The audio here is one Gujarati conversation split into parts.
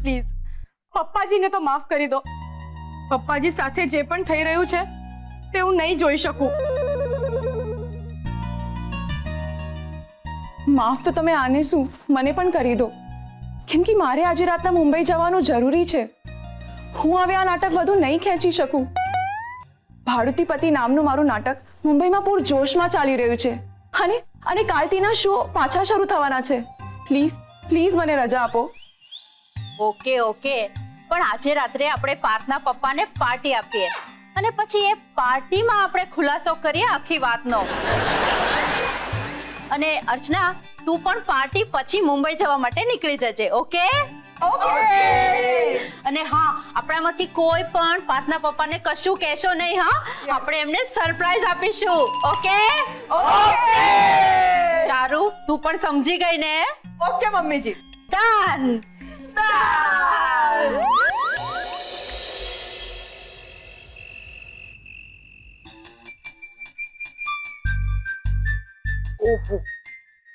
પ્લીઝ પપ્પાજીને તો માફ કરી દો. પપ્પાજી સાથે જે પણ થઈ રહ્યું છે તે હું નહીં જોઈ શકું. માફ તો તમે આને શું મને પણ કરી દો, કેમ કે મારે આજે રાતના મુંબઈ જવાનું જરૂરી છે. હું હવે આ નાટક વધુ નહીં ખેંચી શકું. ભાડુતીપતિ નામનું મારું નાટક મુંબઈમાં પૂર જોશમાં ચાલી રહ્યું છે અને કાલથીના શો પાછા શરૂ થવાના છે. પ્લીઝ પ્લીઝ મને રજા આપો. ઓકે ઓકે, પણ આજે રાત્રે આપણે પાર્થના પપ્પાને પાર્ટી આપીએ અને પછી એ પાર્ટીમાં આપણે ખુલાસો કરીએ આખી વાતનો. અને અર્ચના, તું પણ પાર્ટી પછી મુંબઈ જવા માટે નીકળી જજે. Okay okay. અને હા, આપણામાંથી કોઈ પણ પાર્થના પપ્પાને કશું કહેશો નહીં. હા, આપણે એમને સરપ્રાઈઝ આપીશું. Okay okay. ચારુ, તું પણ સમજી ગઈ ને? ઓકે મમ્મીજી. ડન. ઓહો,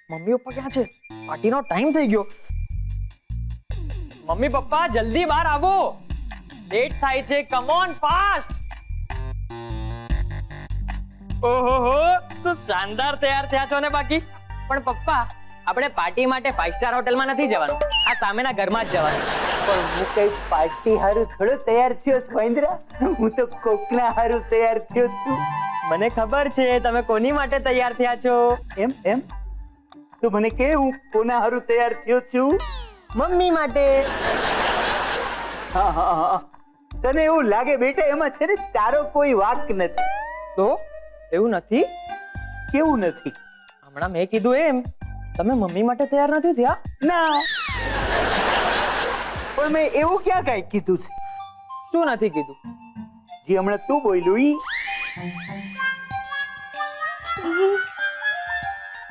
મમ્મી પપ્પા ક્યાં છે? પાર્ટીનો ટાઈમ થઈ ગયો. મમ્મી પપ્પા જલ્દી બહાર આવો, લેટ થાય છે. Come on fast. ઓહો, તો શાનદાર તૈયાર થયા છો ને બાકી. પણ પપ્પા, આપણે પાર્ટી માટે 5 સ્ટાર હોટલમાં નથી જવાનું, આ સામેના ઘરમાં જ જવાનું. પણ હું કઈ પાર્ટી હારું થોડો તૈયાર થયો છું મહેન્દ્રા. હું તો કોકના હારું તૈયાર થયો છું. મને ખબર છે તમે કોની માટે તૈયાર થયા છો. એમ તો મને કે હું કોના હારું તૈયાર થયો છું? મમ્મી માટે. હા, તને એવું લાગે બેટા એમાં છે ને તારો કોઈ વાંક નથી. તો એવું નથી? કેવું નથી? હમણાં મેં કીધું એમ તમે મમ્મી માટે તૈયાર નથી થયા? ના, પણ મેં એવું ક્યાં કઈ કીધું છે? શું નથી કીધું? જે હમણાં તું બોલ્યું ઈ.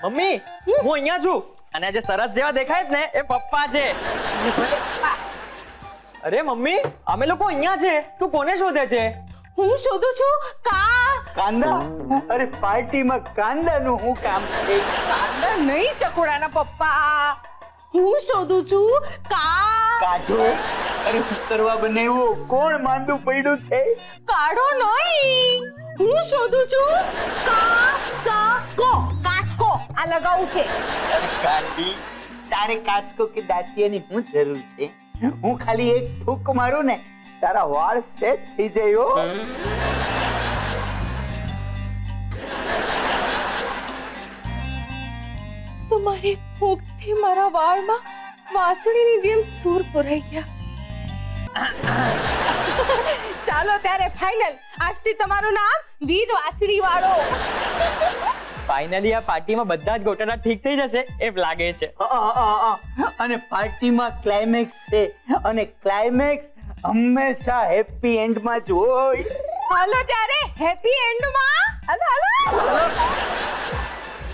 મમ્મી, હું અહીંયા છું અને આજે સરસ જેવા દેખાય જ ને એ પપ્પા છે. અરે મમ્મી, અમે લોકો અહીંયા છે. તું કોને શોધે છે? હું શોધું છું કાંદા. અરે પાર્ટીમાં કાંદાનું હું કામ છે? કાંદા નહીં, ચકોડાના પપ્પા. હું શોધું છું કાઢો. અરે હું કરવા બનાવ્યો? કોણ માંદું પડ્યું છે? કાઢો નહીં, હું શોધું છું કાસકો. આ લગાવું છે. અરે કાંડી, તારે કાસ્કો કે દાંતિયાની શું જરૂર છે? હું ખાલી એક ફૂંક મારું ને તારા વાળ સેટ થઈ જાય. તમારી ફૂંકથી મારા વાળમાં વાંસળીની જેમ સૂર પુરાઈ ગયા. ચાલો ત્યારે ફાઇનલ. આજથી તમારું નામ વીર વાંસળી વાળો. ફાઇનલી આ પાર્ટીમાં બધા જ ગોટાળા ઠીક થઈ જશે એમ લાગે છે. અને પાર્ટીમાં ક્લાઇમેક્સ છે અને ક્લાઇમેક્સ હંમેશા હેપી એન્ડમાં જ હોય. હાલો ત્યારે હેપી એન્ડમાં. હાલો.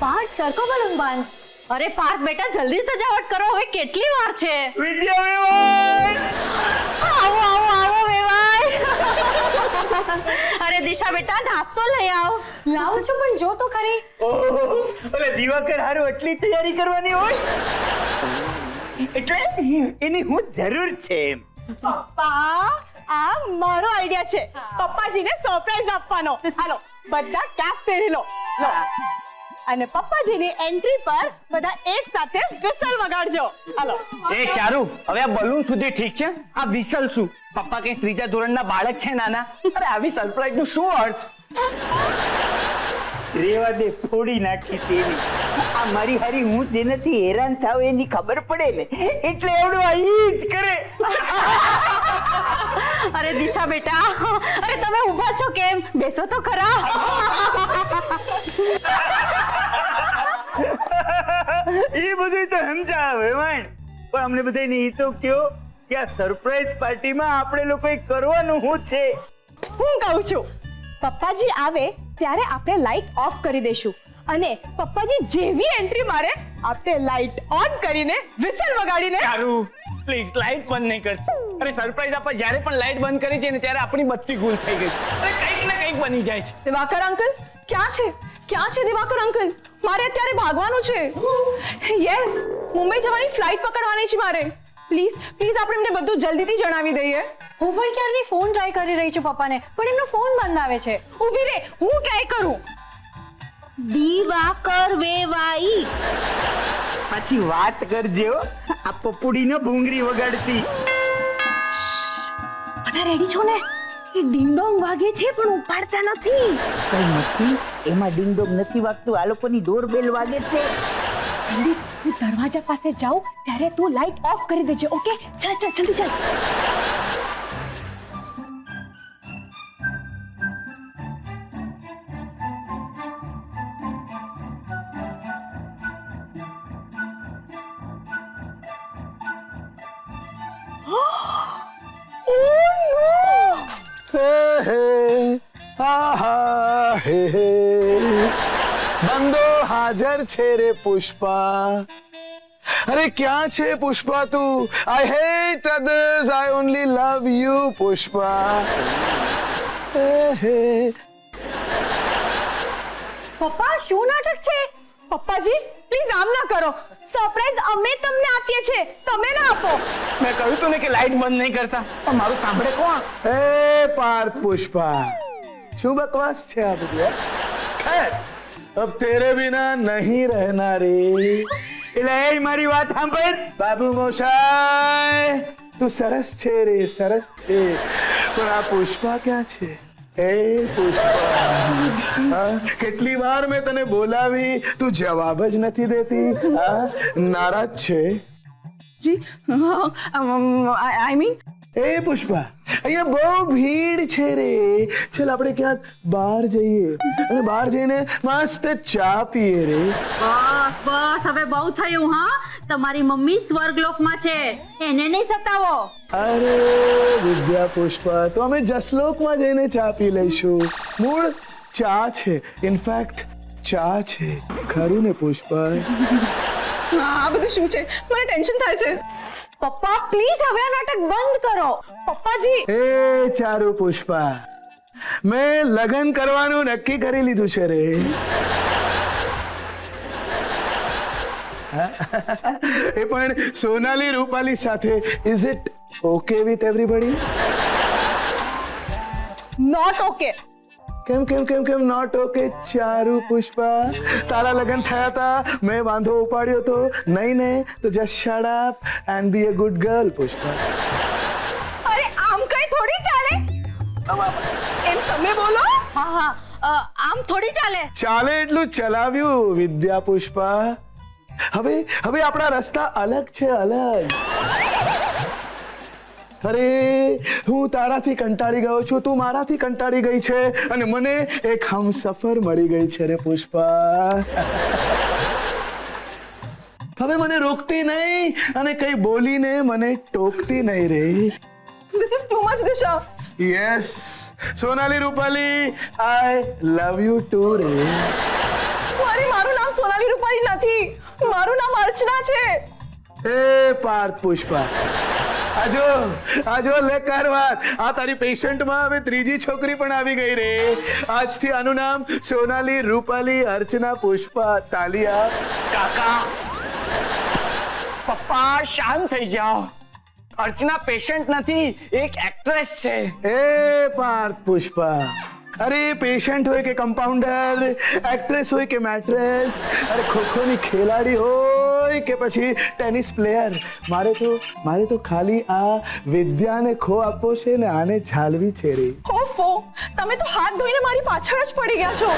પાર્થ સરકો બલૂન બાંધ. અરે પાર્થ બેટા, જલ્દી સજાવટ કરો, હવે કેટલી વાર છે? વિદ્યા વેવાય. આવો વેવાય. અરે દિશા બેટા, નાસ્તો લઈ આવ. લાવું છું પણ જો તો ખરી. અરે દિવાકર હારું એટલી તૈયારી કરવાની હોય? એટલે એની હું જરૂર છે. પપ્પા, આ મારો આઈડિયા છે. પપ્પાજીને સરપ્રાઈઝ આપવાનો. હાલો બધા કેપ પહેરી લો. અને પપ્પાજીની એન્ટ્રી પર બધા એક સાથે વિસલ વગાડજો. હાલો. એ ચારુ, હવે આ બલૂન સુધી ઠીક છે, આ વિસલ શું? પપ્પા કઈ 3જા ધોરણના બાળક છે નાના? અરે આવી સરપ્રાઈઝ નું શું અર્થ? રેવા દે, ફોડી નાખી તેની. આ મારી હારી હું જેનાથી હેરાન થાવ એની ખબર પડે ને એટલે એવડું આ ઈ જ કરે. અરે દિશા બેટા, અરે તમે ઊભા છો કેમ? બેસો તો ખરા. એ બધું તો સમજાવે પણ અમને બધાને એ તો કયો કે આ સરપ્રાઈઝ પાર્ટીમાં આપણે લોકોએ કરવાનું શું છે? હું કહું છું, પપ્પાજી આવે ત્યારે આપણે લાઈટ ઓફ કરી દઈશું અને પપ્પાજી જેવી એન્ટ્રી મારે આપણે લાઈટ ઓન કરીને વિસલ વગાડીને. ચારુ, પ્લીઝ લાઈટ બંધ નહીં કરતી. અરે સરપ્રાઈઝ આપવા જ્યારે પણ લાઈટ બંધ કરી છે ને ત્યારે આપણી બત્તી ગુલ થઈ ગઈ. અરે કંઈક ને કંઈક બની જાય છે. દિવાકર અંકલ ક્યાં છે? ક્યાં છે દિવાકર અંકલ? મારે અત્યારે ભાગવાનું છે. યસ, મુંબઈ જવાની ફ્લાઇટ પકડવાની છે મારે. પ્લીઝ પ્લીઝ આપણે એમને બધું જલ્દીથી જણાવી દઈએ. હું પણ ક્યારની ફોન ટ્રાય કરી રહી છું પપ્પાને, પણ એમનો ફોન બંધ આવે છે. ઊભી રે, હું ટ્રાય કરું. દિવાકર વેવાઈ. પછી વાત કરજે હો, આ પપુડીને ભૂંગળી વગાડતી. બધા રેડી છો ને? એ ડિંગ ડોંગ વાગે છે પણ ઉપાડતા નથી. કઈ નથી, એમાં ડિંગ ડોંગ નથી વાગતું, આ લોકોની ડોરબેલ વાગે છે. હું દરવાજા પાસે જાઉં ત્યારે તું લાઈટ ઓફ કરી દેજે. ઓકે, ચાલ ચાલ જલ્દી ચાલ. બંદો હાજર છે રે પુષ્પા. અરે ક્યાં છે પુષ્પા તું? I hate others, I only love you Pushpa. પપ્પા શું નાટક છે? પપ્પાજી પ્લીઝ આમ ના કરો. સરપ્રાઈઝ અમે તમને આપીએ છીએ, તમે ના આપો. મેં કહ્યું તું ને કે લાઈટ બંધ નહીં કરતા, પણ મારું સાંભળે કોણ? એ પાર્થ પુષ્પા, શું બકવાસ છે આ બધું? ખેર, અબ તેરે બિના નહીં રહેના રે. એટલે એ મારી વાત સાંભળ. બાબુ મોશાય, તું સરસ છે રે, સરસ છે, પણ આ પુષ્પા ક્યાં છે? એ પુષ્પા, હા, કેટલી વાર મેં તને બોલાવી, તું જવાબ જ નથી દેતી. હા, નારાજ છે? જી આઈ મીન એ પુષ્પા, અહીંયા બહુ ભીડ છે રે. ચાલ આપણે ક્યાંક બહાર જઈએ અને બહાર જઈને મસ્ત ચા પીએ રે. બસ બસ, હવે બહુ થયું. હા, તમારી મમ્મી સ્વર્ગલોકમાં છે, એને નહીં સતાવો. અરે વિદ્યા પુષ્પા, તો અમે જસલોકમાં જઈને ચા પી લઈશું. મૂળ ચા છે, ઇનફેક્ટ ચા છે, ખરું ને પુષ્પા? આ બધું શું છે? મને ટેન્શન થાય છે. પપ્પા પ્લીઝ હવે આ નાટક બંધ કરો. પપ્પાજી એ ચારુ પુષ્પા, મેં લગ્ન કરવાનું નક્કી કરી લીધું છે રે. એ પણ સોનાલી રૂપાલી સાથે. Is it okay with everybody? Not okay. કેમ કેમ કેમ કેમ નોટ ઓકે ચારુ પુષ્પા? તારા લગ્ન થયા હતા, મેં વાંધો ઉપાડ્યો તો નહીં ને? તો just shut up and be a good girl Pushpa. અરે આમ કઈ થોડી ચાલે. એમ તમે બોલો. હા હા, આમ થોડી ચાલે. ચાલે એટલું ચલાવ્યું વિદ્યા પુષ્પા. હવે હવે આપણા રસ્તા અલગ છે, અલગ. અરે હું તારાથી કંટાળી ગયો છું, તું મારાથી કંટાળી ગઈ છે, અને મને એક હમસફર મળી ગઈ છે રે પુષ્પા. હવે મને રોકતી નહીં અને કઈ બોલીને મને ટોકતી નહીં રે. This is too much Disha. Yes Sonali Rupali, I love you too રે. મારું નામ સોનાલી રૂપાલી નથી, મારું નામ અર્ચના છે. એ પાર્થ પુષ્પા, આજો આજો લે કર વાત. આ તારી પેશન્ટમાં હવે ત્રીજી છોકરી પણ આવી ગઈ રે. આજથી આનું નામ સોનાલી રૂપાલી અર્ચના પુષ્પા. તાલિયા. કાકા, પપ્પા શાંત થઈ જાઓ. અર્ચના પેશન્ટ નથી, એક એક્ટ્રેસ છે. એ પાર્થ પુષ્પા, અરે પેશન્ટ હોય કે કમ્પાઉન્ડર, એક્ટ્રેસ હોય કે મેટ્રેસ, અરે ખોખોની ખેલાડી હોય કે પછી ટેનિસ પ્લેયર, મારે તો ખાલી આ વિદ્યાને ખો આપવો છે ને આને ઝાલવી છે રે. ઓફો, તમે તો હાથ ધોઈને મારી પાછળ જ પડી ગયા છો.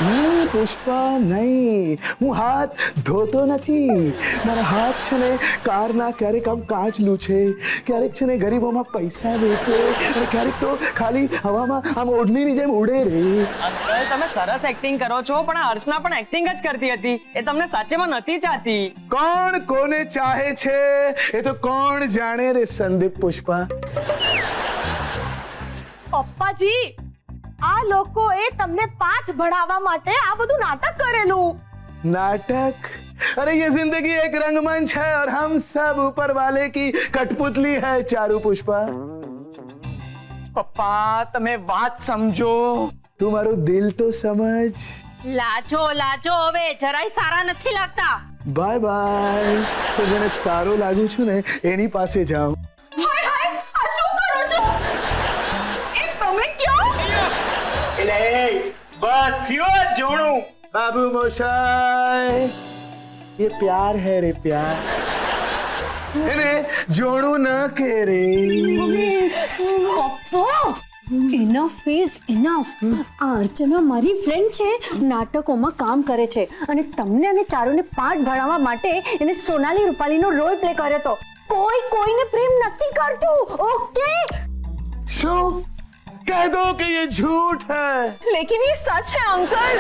નહીં પુષ્પા નહીં, હું હાથ ધોતો નથી. મારા હાથ છે ને કારના ક્યારેક આમ કાચ લૂછે, ક્યારેક છે ને ગરીબોમાં પૈસા વેચે, અને ક્યારેક તો ખાલી હવામાં આમ ઓઢણીની જેમ ઉડે રે. અંકલ તમે સરસ એક્ટિંગ કરો છો, પણ આ અર્ચના પણ એક્ટિંગ જ કરતી હતી. એ તમને સાચેમાં નથી ચાહતી. કોણ કોને ચાહે છે એ તો કોણ જાણે રે સંદીપ પુષ્પા. પપ્પાજી, આ લોકોએ તમને પાઠ ભણાવવા માટે આ બધું નાટક કરેલું. नाटक? अरे ये जिंदगी एक रंगमंच है और हम सब ऊपर वाले की कठपुतली है चारू पुष्पा. પપ્પા તમે વાત સમજો. તું મારું દિલ તો સમજ. લાજો લાજો હવે જરાય સારા નથી લાગતા. Bye bye. તો જેને સારો લાગુ છું ને એની પાસે જાઓ. હાય હાય આ શું કરો છો એ તમે ક્યાં એટલે બસ થયો જોણું. बाबू मोशाय ये प्यार है रे प्यार એને જોણું ન કે રે. પપ્પા ઇનફ ઇઝ ઇનફ. આ અર્ચના મારી ફ્રેન્ડ છે, નાટકોમાં કામ કરે છે અને તમને અને ચારુને પાઠ ભણાવવા માટે એને સોનાલી રૂપાલીનો રોલ પ્લે કર્યો તો. કોઈ કોઈને પ્રેમ નથી કરતું. ઓકે શું कह दो कि ये झूठ है. लेकिन ये सच है अंकल.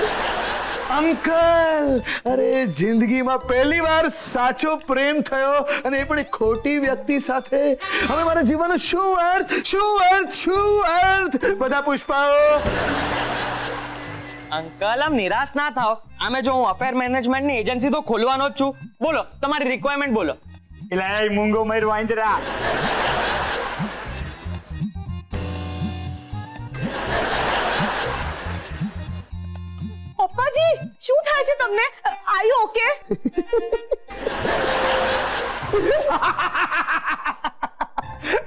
અંકલ, અરે જિંદગીમાં પહેલી વાર સાચો પ્રેમ થયો અને એ પણ એક ખોટી વ્યક્તિ સાથે. હવે મારા જીવનનો શું અર્થ, શું અર્થ, શું અર્થ. બધા પુષ્પાઓ. અંકલ આમ નિરાશ ના થાઓ. આમે જો હું અફેર મેનેજમેન્ટની એજન્સી તો ખોલવાનો જ છું. બોલો તમારી રિક્વાયરમેન્ટ બોલો. એટલે એ મૂંગો મર વાંદરા. પપ્પાજી શું થાય છે તમને? Are you okay?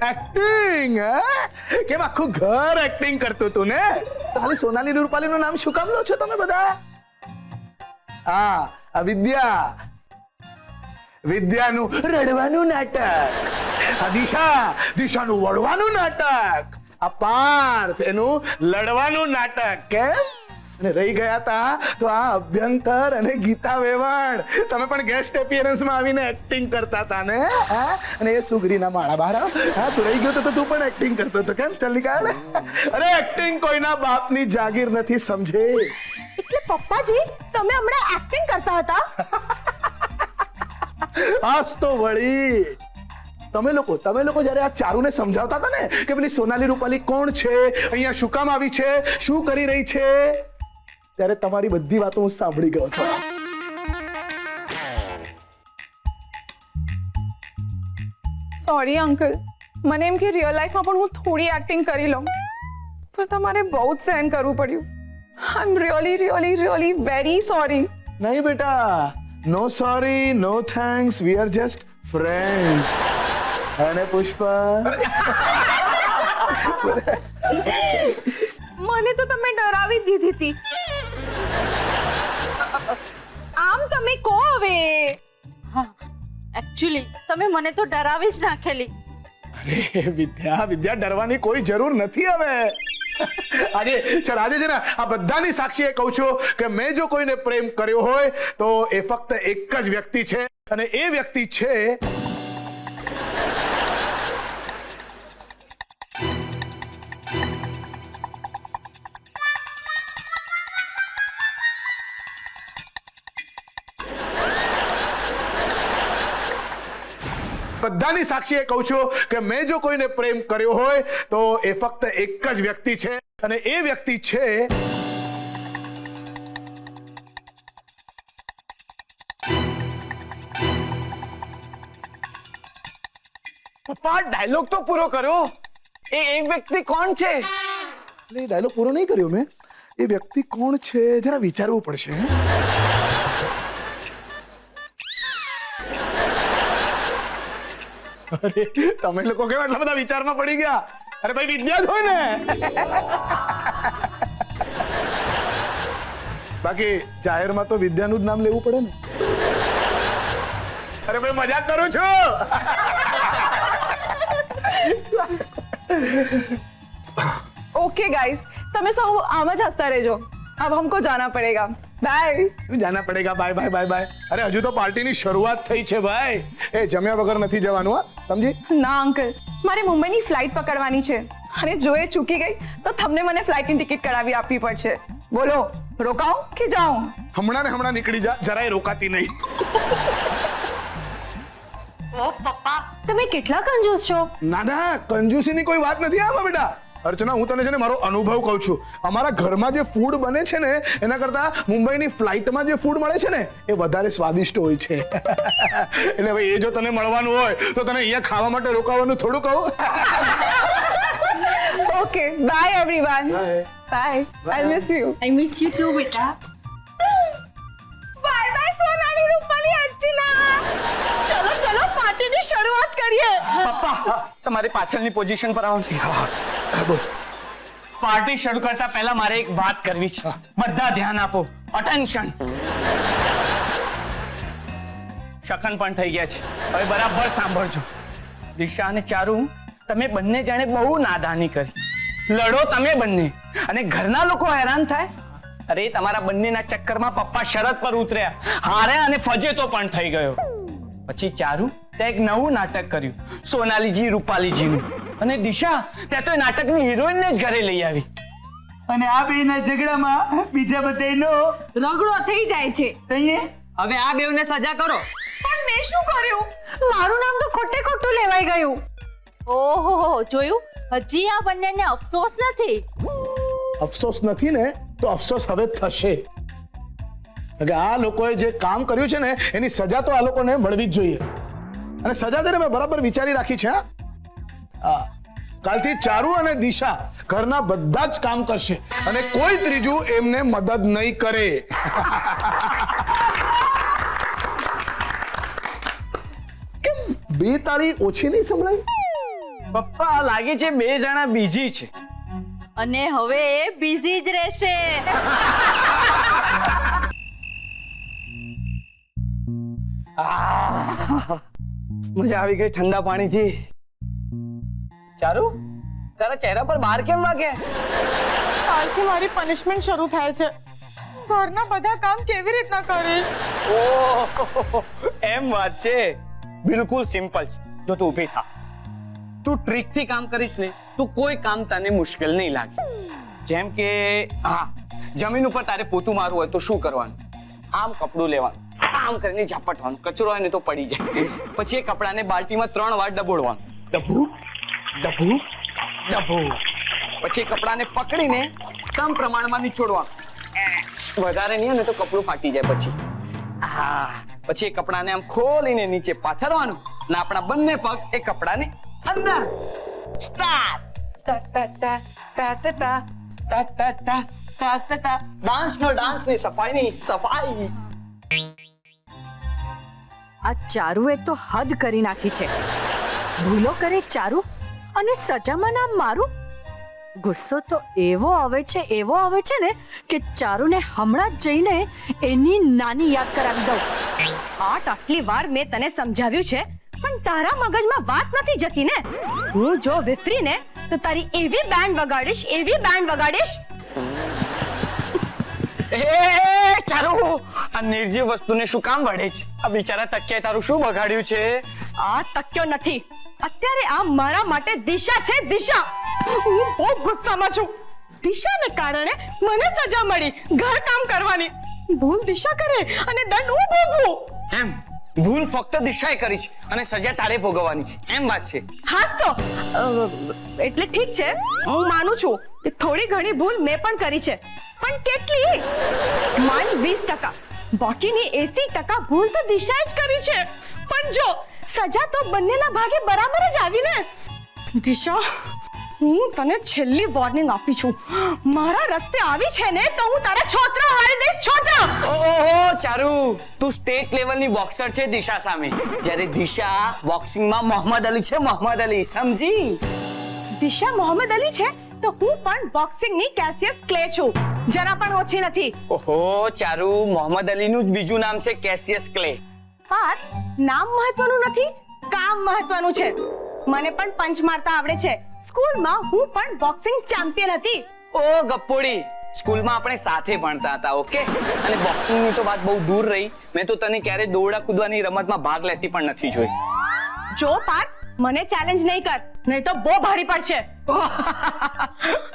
એક્ટિંગ કેમ આખું ઘર એક્ટિંગ કરતું તું ને? તો ખાલી સોનાલી રૂપાલીનું નામ શું કામ લો છો તમે બધા? આ વિદ્યા, વિદ્યાનું રડવાનું નાટક, આ દિશાનું વળવાનું નાટક, આ પાર્થ એનું લડવાનું નાટક. કેમ? અને રહી ગયા હતા તો આ અભ્યંકર અને ગીતા વેવાણ, તમે પણ ગેસ્ટ એપિયરન્સમાં આવીને એક્ટિંગ કરતા હતા ને? અને એ સુગરીના માળા બહાર આવ. હા, તું રહી ગયો તો તું પણ એક્ટિંગ કરતો હતો. કેમ? ચાલ નીકાળ. અરે એક્ટિંગ કોઈના બાપની જાગીર નથી, સમજે? એટલે પપ્પાજી તમે હમણાં એક્ટિંગ કરતા હતા? આજ તો વળી તમે લોકો જ્યારે આ ચારુને સમજાવતા હતા ને કે પેલી સોનાલી રૂપાલી કોણ છે, અહીંયા શું કામ આવી છે, શું કરી રહી છે, ત્યારે તમારી બધી વાતો હું સાંભળી ગયો હતો. સોરી અંકલ, મને એમ કે રિયલ લાઈફમાં પણ હું થોડી એક્ટિંગ કરી લઉં, પણ તમારે બહુ જ સહન કરવું પડ્યું. I am really really really very sorry. નહીં બેટા, no sorry, no thanks, we are just friends. અને પુષ્પા, મને તો તમે ડરાવી જ દીધી હતી. આમ તમે કહો હવે. એકચ્યુઅલી તમે મને તો ડરાવી જ નાખેલી. અરે વિદ્યા ડરવાની કોઈ જરૂર નથી હવે. આજે છે ને આ બધાની સાક્ષીએ કહું છું કે મેં જો કોઈને પ્રેમ કર્યો હોય તો એ ફક્ત એક જ વ્યક્તિ છે, અને એ વ્યક્તિ છે બધાની સાક્ષીએ કહું છું કે મેં જો કોઈને પ્રેમ કર્યો હોય તો એ ફક્ત એક જ વ્યક્તિ છે, અને એ વ્યક્તિ છે પપ્પા ડાયલોગ તો પૂરો કરો. એ એક વ્યક્તિ કોણ છે? એ ડાયલોગ પૂરો નહીં કર્યો મેં. એ વ્યક્તિ કોણ છે જરા વિચારવું પડશે. અરે તમે લોકો કેમ એટલા બધા વિચારમાં પડી ગયા? અરે ભાઈ વિદ્યા જ હોય ને. બાકી જાહેરમાં તો વિદ્યાનું જ નામ લેવું પડે ને. અરે ભાઈ મજાક કરું છું. ओके गाइस, તમે સૌ આમ જ હસતા રહેજો. अब हमको जाना पड़ेगा. बाय. જાના પડેગા. Bye bye bye bye. અરે હજુ તો પાર્ટીની શરૂઆત થઈ છે ભાઈ. એ જમ્યા વગર નથી જવાનું, હા સમજી? ના અંકલ, મારે મુંબઈની ફ્લાઇટ પકડવાની છે, અને જો એ ચૂકી ગઈ તો તમને મને ફ્લાઇટની ટિકિટ કરાવી આપવી પડશે. બોલો, રોકાઉં કે જાઉં? હમણાં ને હમણાં નીકળી જા, જરાય રોકાતી નહીં. ઓ પપ્પા, તમે કેટલા કંજૂસ છો. ના ના, કંજૂસીની કોઈ વાત નથી આમાં બેટા. અર્ચના, હું તને છે ને મારો અનુભવ કહું છું. અમારા ઘરમાં જે ફૂડ બને છે ને એના કરતા મુંબઈની ફ્લાઇટમાં જે ફૂડ મળે છે ને એ વધારે સ્વાદિષ્ટ હોય છે. એટલે ભાઈ એ જો તને મળવાનું હોય તો તને અહીંયા ખાવા માટે રોકાવાનું થોડું કહું. Okay, bye everyone. Bye. Bye. I miss you. I miss you too બેટા. તમારી પાછળની પોઝિશન પર આવો. બોલ. પાર્ટી શરૂ કરતા પહેલા મારે એક વાત કરવી છે. બધા ધ્યાન આપો, અટેન્શન. શકન પણ થઈ ગયા છે, હવે બરાબર સાંભળજો. દિશા અને ચારુ, તમે બંને જાણે બહુ નાદાની કરી. લડો તમે બંને અને ઘરના લોકો હેરાન થાય. અરે તમારા બંનેના ચક્કરમાં પપ્પા શરત પર ઉતર્યા, હાર્યા અને ફજેતો પણ થઈ ગયો. પછી ચારુ તે એક નવું નાટક કર્યું, સોનાલીજી રૂપાલીજીનું. અને દિશા ત્યાં તો એ નાટકની હિરોઈનને જ ઘરે લઈ આવી. અને આ બેના ઝઘડામાં બીજા બધાનો રગડો થઈ જાય છે. હવે આ બેવને સજા કરો. પણ મેં શું કર્યું? મારું નામ તો ખોટે ખોટું લેવાઈ ગયું. ઓહો, જોયું? હજી આ બંનેને અફસોસ નથી. અફસોસ નથી ને તો અફસોસ હવે થશે. કે આ લોકોએ જે કામ કર્યું છે ને એની સજા તો આ લોકોને મળવી જ જોઈએ. અને સજા છે ને મેં બરાબર વિચારી રાખી છે. કાલથી ચારુ અને દિશા ઘરના બધા જ કામ કરશે અને કોઈ ત્રીજું એમને મદદ નહીં કરે. કેમ બે તાળી ઓછી નહીં સંભળાય? પપ્પા લાગે છે બે જણા બીજી છે. અને હવે એ બિઝી જ રહેશે. મજા આવી ગઈ ઠંડા પાણીથી. ચારુ, તારા ચહેરા પર બાર કેમ વાગે? કાલથી મારી પનિશમેન્ટ શરૂ થાય છે. ઘરના બધા કામ કેવી રીતના કરીશ? ઓહ, એમ વાત છે. બિલકુલ સિમ્પલ છે. જો તું ઊભી થા, તું ટ્રીક થી કામ કરીશ ને તો કોઈ કામ તને મુશ્કેલ નહીં લાગે. જેમ કે હા, જમીન ઉપર તારે પોતું મારવું હોય તો શું કરવાનું? આમ કપડું લેવાનું, આમ કરીને ઝાપટવાનું, કચરો હોય ને તો પડી જાય. પછી એ કપડાને બાલ્ટીમાં 3 વાર ડબોડવાનું. ડભુ ડભુ ડભુ. પછી એ કપડાને પકડીને સમ પ્રમાણમાં નીચોડવાનું. વધારે નહીં ને તો કપડું ફાટી જાય. પછી હા, પછી એ કપડાને આમ ખોલીને નીચે પાથરવાનું અને આપણા બંને પગ એ કપડાની અંદર. સ્ટાર્ટ. ટા ટા ટા ટા ટા ટા ટા ટા ટા ટા ટા ટા. ડાન્સનો ડાન્સ ની સફાઈની સફાઈ. આ ચારુએ તો હદ કરી નાખી છે. ભૂલો કરે ચારુ અને સજામાં નામ મારું. ગુસ્સો તો એવો આવે છે ને કે ચારુને હમણાં જ જઈને એની નાની યાદ કરાવી દઉં. આટલી વાર મેં તને સમજાવ્યું છે પણ તારા મગજમાં વાત નથી જતી ને. હું જો વિફરી ને તો તારી એવી બેન્ડ વગાડીશ. એ ચારુ, આ નિર્જીવ વસ્તુને શું કામ વળે છે? આ બિચારા તકિયાએ તારું શું બગાડ્યું છે? આ તક્યો નથી. અત્યારે આ મારા માટે દિશા છે. દિશા, હું બહુ ગુસ્સામાં છું. દિશાને કારણે મને સજા મળી ઘર કામ કરવાની. ભૂલ દિશા કરે અને દંડ હું ભોગવું. એમ ભૂલ ફક્ત દિશાએ કરી છે અને સજા તારે ભોગવવાની છે, એમ વાત છે? હાસ તો એટલે ઠીક છે, હું માનું છું કે થોડી ઘણી ભૂલ મેં પણ કરી છે. પણ કેટલી? માંડ 20%. બાકીની 80% ભૂલ તો દિશાએ જ કરી છે. પણ જો સજા તો બંનેના ભાગે બરાબર જ આવી ને. દિશા, હું તને છેલ્લી વોર્નિંગ આપી છું. મારા રસ્તે આવી છે ને તો હું તારા છોતરા વાળી દઈશ. છોતરા. ઓહો ચારુ, તું સ્ટેટ લેવલની બોક્સર છે દિશા સામે, જ્યારે દિશા બોક્સિંગમાં મોહમ્મદ અલી છે. મોહમ્મદ અલી, સમજી? દિશા મોહમ્મદ અલી છે તો હું પણ બોક્સિંગની કેસિયસ ક્લે છું. જરા પણ ઓછી નથી. ઓહો ચારુ, મોહમ્મદ અલીનું જ બીજું નામ છે કેસિયસ ક્લે. પણ નામ મહત્વનું નથી, કામ મહત્વનું છે. મને પણ પંચ મારતા આવડે છે. સ્કૂલમાં હું પણ બોક્સિંગ ચેમ્પિયન હતી. ઓ ગપ્પોડી, સ્કૂલમાં આપણે સાથે ભણતા હતા, ઓકે? અને બોક્સિંગની તો વાત બહુ દૂર રહી. મેં તો તને ક્યારે દોરડા કૂદવાની રમતમાં ભાગ લેતી પણ નથી જોઈ. જો પાર્થ, મને ચેલેન્જ નહીં કર, નહીં તો બહુ ભારી પડશે.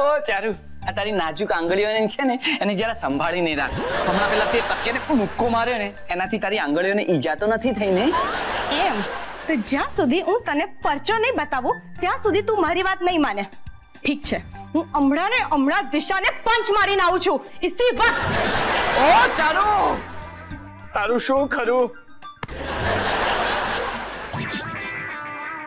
ઓ ચારુ, આ તારી નાજુક આંગળીઓને છે ને એને જરા સંભાળીને રાખ. હમણાં પેલા તે તકેને મુક્કો માર્યો ને એનાથી તારી આંગળીઓને ઈજા તો નથી થઈ ને? એમ તો જ્યાં સુધી હું તને પરચો નહીં બતાવું ત્યાં સુધી તું મારી વાત નહીં માને. ઠીક છે, હું હમણાં દિશાને પંચ મારીને આવું છું. ઇસી વક્ત. ઓ ચારુ, તારું શું ખરું?